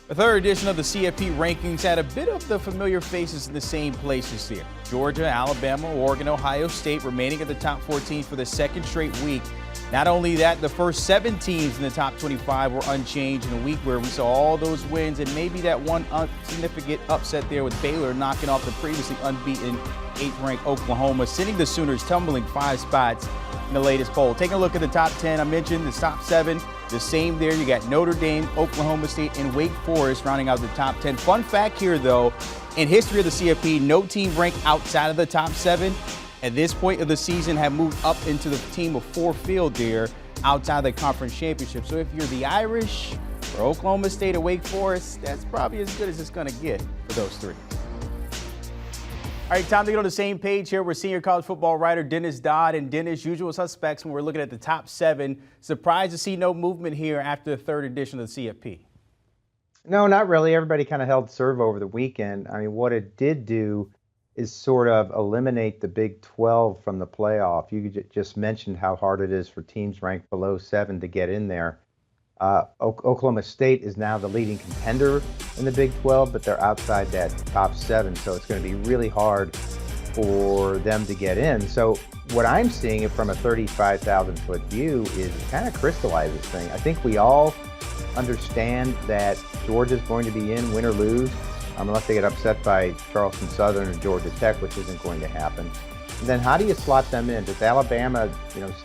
The third edition of the CFP rankings had a bit of the familiar faces in the same places here. Georgia, Alabama, Oregon, Ohio State remaining at the top 14 for the second straight week. Not only that, the first 7 teams in the top 25 were unchanged in a week where we saw all those wins and maybe that one significant upset there with Baylor knocking off the previously unbeaten 8th-ranked Oklahoma, sending the Sooners tumbling 5 spots in the latest poll. Taking a look at the top 10, I mentioned the top 7, the same there. You got Notre Dame, Oklahoma State, and Wake Forest rounding out the top 10. Fun fact here, though, in history of the CFP, no team ranked outside of the top 7 at this point of the season have moved up into the team of 4 field there outside the conference championship. So if you're the Irish or Oklahoma State or Wake Forest, that's probably as good as it's going to get for those 3. All right, time to get on the same page here. We're senior college football writer Dennis Dodd. And Dennis, usual suspects when we're looking at the top 7. Surprised to see no movement here after the third edition of the CFP. No, not really. Everybody kind of held serve over the weekend. I mean, what it did do is sort of eliminate the Big 12 from the playoff. You just mentioned how hard it is for teams ranked below 7 to get in there. Oklahoma State is now the leading contender in the Big 12, but they're outside that top 7, so it's going to be really hard for them to get in. So what I'm seeing from a 35,000-foot view is kind of crystallize this thing. I think we all understand that Georgia's going to be in, win or lose, unless they get upset by Charleston Southern or Georgia Tech, which isn't going to happen. And then how do you slot them in? Does Alabama,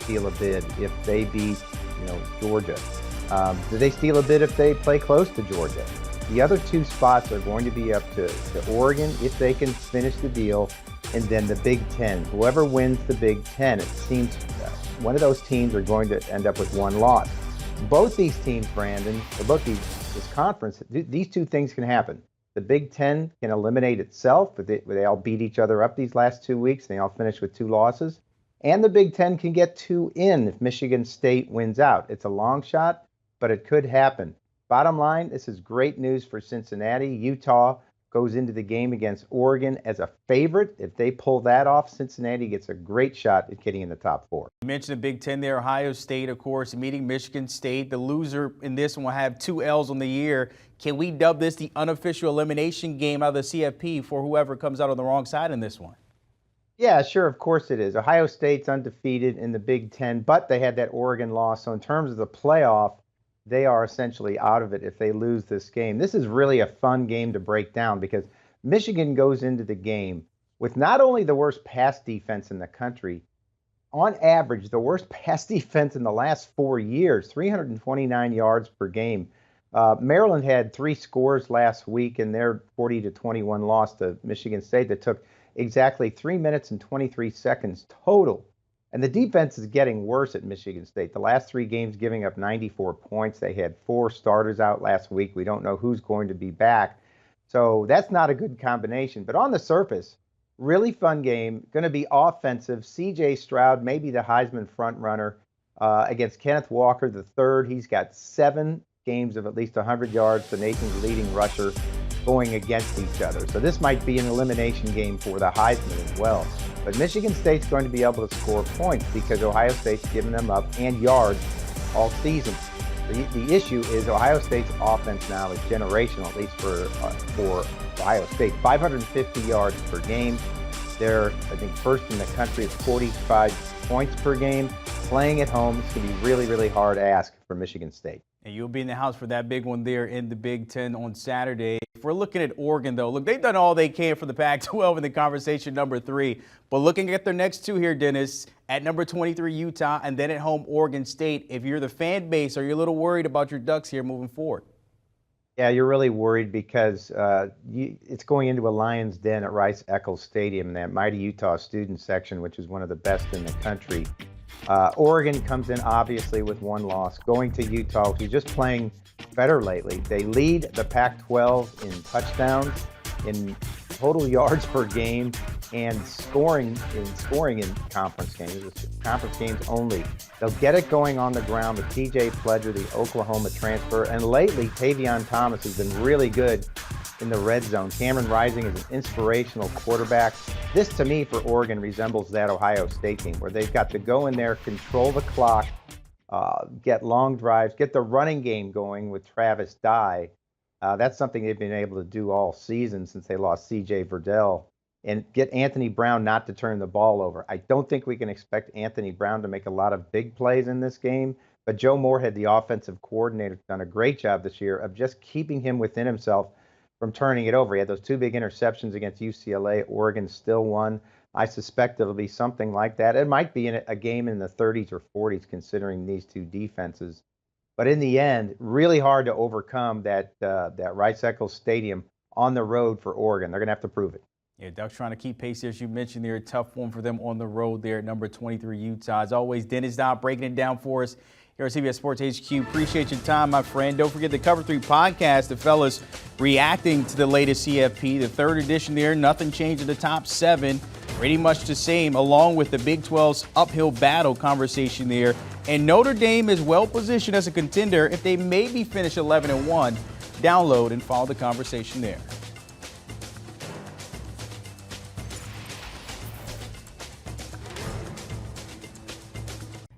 steal a bid if they beat, Georgia? Do they steal a bid if they play close to Georgia? The other 2 spots are going to be up to Oregon if they can finish the deal, and then the Big 10. Whoever wins the Big 10, it seems one of those teams are going to end up with 1 loss. Both these teams, Brandon, or both this conference, these 2 things can happen. The Big 10 can eliminate itself, but they all beat each other up these last 2 weeks, and they all finish with 2 losses. And the Big 10 can get 2 in if Michigan State wins out. It's a long shot, but it could happen. Bottom line, this is great news for Cincinnati. Utah goes into the game against Oregon as a favorite. If they pull that off, Cincinnati gets a great shot at getting in the top 4. You mentioned the Big 10 there. Ohio State, of course, meeting Michigan State. The loser in this one will have 2 L's on the year. Can we dub this the unofficial elimination game out of the CFP for whoever comes out on the wrong side in this one? Yeah, sure, of course it is. Ohio State's undefeated in the Big 10, but they had that Oregon loss. So in terms of the playoff, they are essentially out of it if they lose this game. This is really a fun game to break down because Michigan goes into the game with not only the worst pass defense in the country, on average, the worst pass defense in the last 4 years, 329 yards per game. Maryland had 3 scores last week in their 40-21 loss to Michigan State that took exactly 3 minutes and 23 seconds total. And the defense is getting worse at Michigan State. The last 3 games giving up 94 points. They had 4 starters out last week. We don't know who's going to be back. So that's not a good combination. But on the surface, really fun game. Going to be offensive. C.J. Stroud, maybe the Heisman front runner against Kenneth Walker III. He's got 7 games of at least 100 yards, the nation's leading rusher, going against each other. So this might be an elimination game for the Heisman as well. But Michigan State's going to be able to score points because Ohio State's given them up and yards all season. The issue is Ohio State's offense now is generational, at least for Ohio State. 550 yards per game. They're, I think, first in the country at 45 points per game. Playing at home, it's going to be really, really hard ask for Michigan State. And you'll be in the house for that big one there in the Big 10 on Saturday. If we're looking at Oregon, though, look, they've done all they can for the Pac-12 in the conversation number 3. But looking at their next 2 here, Dennis, at number 23, Utah, and then at home, Oregon State. If you're the fan base, are you a little worried about your Ducks here moving forward? Yeah, you're really worried because it's going into a Lions Den at Rice-Eccles Stadium, that mighty Utah student section, which is one of the best in the country. Oregon comes in obviously with 1 loss, going to Utah, who's just playing better lately. They lead the Pac-12 in touchdowns, in total yards per game, and scoring in conference games. It's conference games only. They'll get it going on the ground with T.J. Pledger, the Oklahoma transfer, and lately Tavion Thomas has been really good in the red zone. Cameron Rising is an inspirational quarterback. This, to me, for Oregon resembles that Ohio State game where they've got to go in there, control the clock, get long drives, get the running game going with Travis Dye, That's something they've been able to do all season since they lost C.J. Verdell, and get Anthony Brown not to turn the ball over. I don't think we can expect Anthony Brown to make a lot of big plays in this game, but Joe Moorhead, the offensive coordinator, has done a great job this year of just keeping him within himself from turning it over. He had those 2 big interceptions against UCLA. Oregon still won. I suspect it'll be something like that. It might be in a game in the 30s or 40s, considering these two defenses. But in the end, really hard to overcome that Rice Eccles Stadium on the road for Oregon. They're going to have to prove it. Yeah, Ducks trying to keep pace there, as you mentioned there. A tough one for them on the road there at number 23 Utah. As always, Dennis Dodd breaking it down for us here at CBS Sports HQ. Appreciate your time, my friend. Don't forget the Cover 3 podcast. The fellas reacting to the latest CFP, the 3rd edition there. Nothing changed in the top 7. Pretty much the same, along with the Big 12's uphill battle conversation there. And Notre Dame is well positioned as a contender if they maybe finish 11-1. Download and follow the conversation there.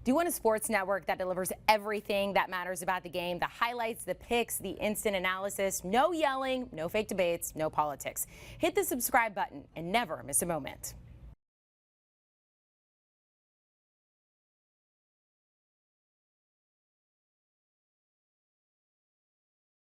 Do you want a sports network that delivers everything that matters about the game? The highlights, the picks, the instant analysis, no yelling, no fake debates, no politics. Hit the subscribe button and never miss a moment.